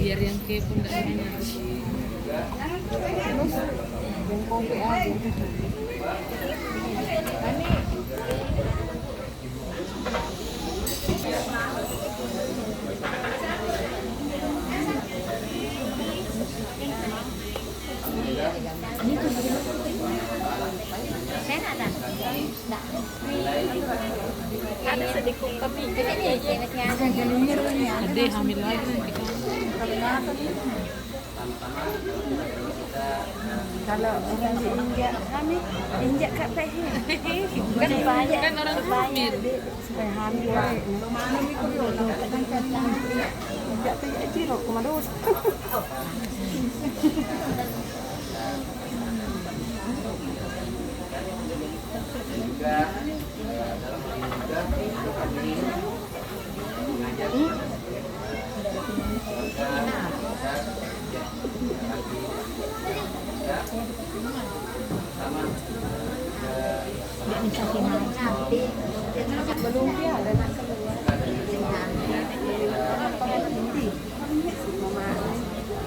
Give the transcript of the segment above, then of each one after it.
biar yang kepo nggak nanya. Ada sedikit tapi Ada hamil lagi nanti kan. kalau orang diinjak hamil, injak kat pehe. Kan banyak kan orang hamil. Supaya hamil. Mana mikir yo, kadang-kadang injak pehe ciro kumados. Juga dalam hal ini juga kami mengajak Belum dia ada nak keluar.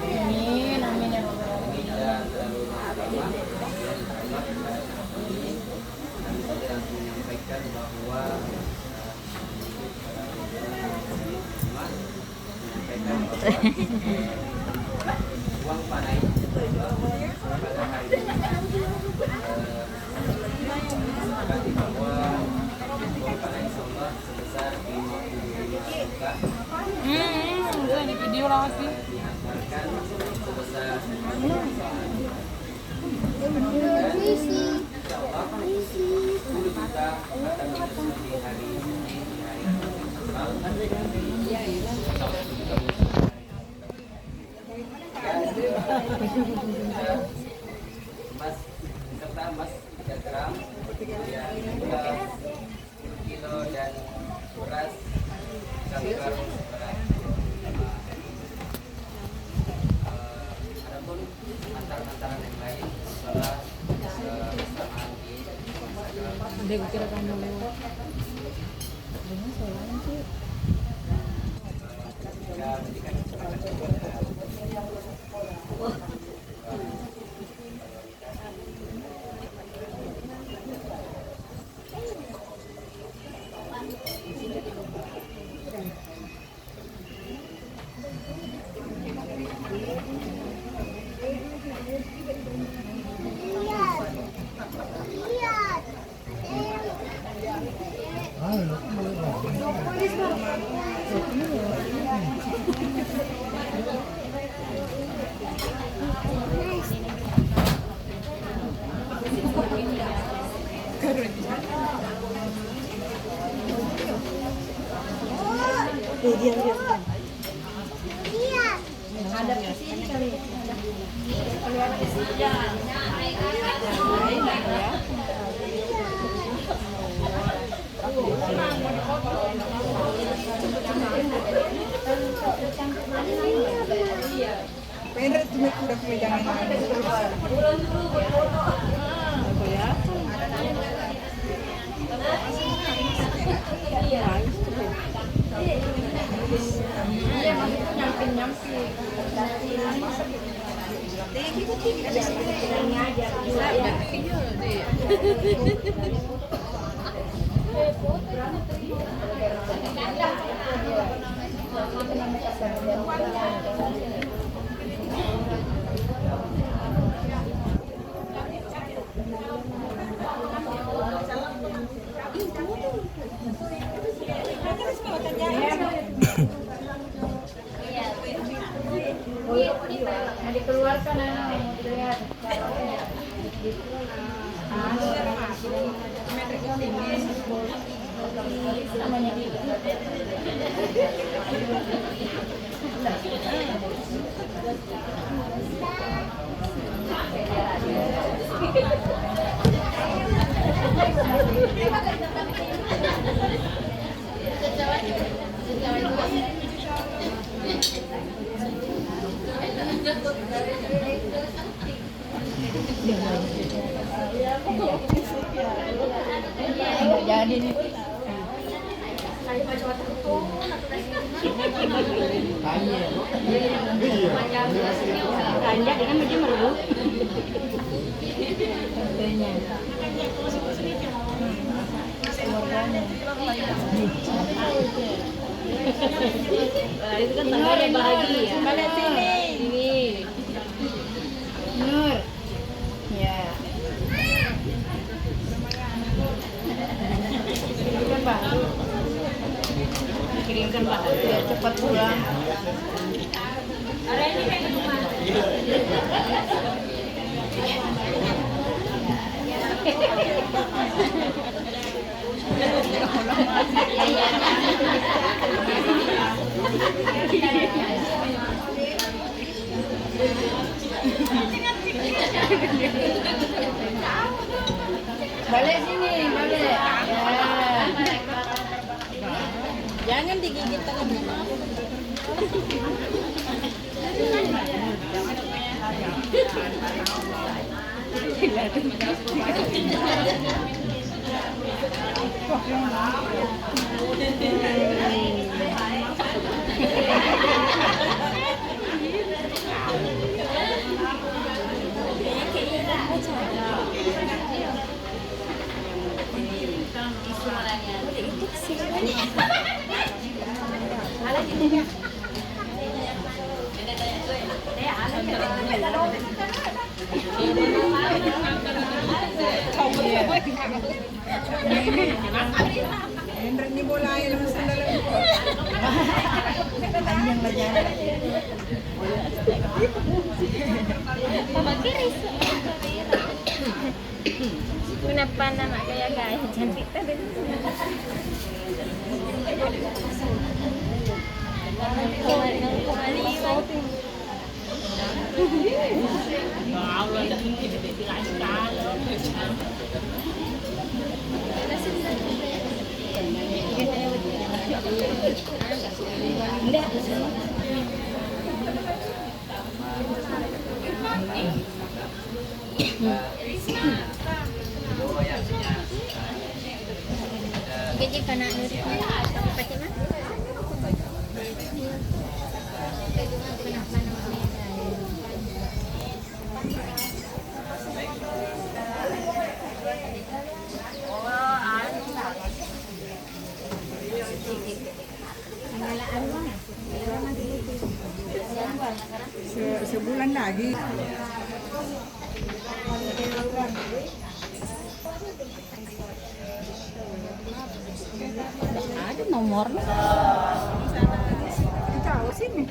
Ini namanya menyampaikan bahwa uang panai pada hari ini disepakati bahwa uang panai insyaAllah sebesar 50 juta Udah di video lah sih. dianggarkan sebesar 10 juta akan diberikan di hari ini di hari emas serta emas 3 gram, kemudian juga 10 kilo dan beras 1 karung beras. Adapun antar-antaran yang lain adalah kebersamaan di Instagram. Ada gue kira kamu lewat. Dengan soalnya sih. Kita memberikan kesempatan kepada ada di sini kali. Keluar di sini. Pengen tuh udah pegangan. Dikeluarkan mau dilihat. Jadi nih. Tanjak kan macam merebut. Tentunya. Itu kan tanggalnya bahagia. Balik sini. Sini. Nur. Ya. Kirimkan baru. Kirimkan baru. Ya, cepat pulang. Balik sini, balik. Ya. Jangan digigit tangannya. Hendra ni bola yang mesti dalam itu. Panjang berjalan. Kenapa nama kayak gaya cantik tadi? Gaji kana nur pati mah. Sebulan lagi. Ada nomor. Tahu sini.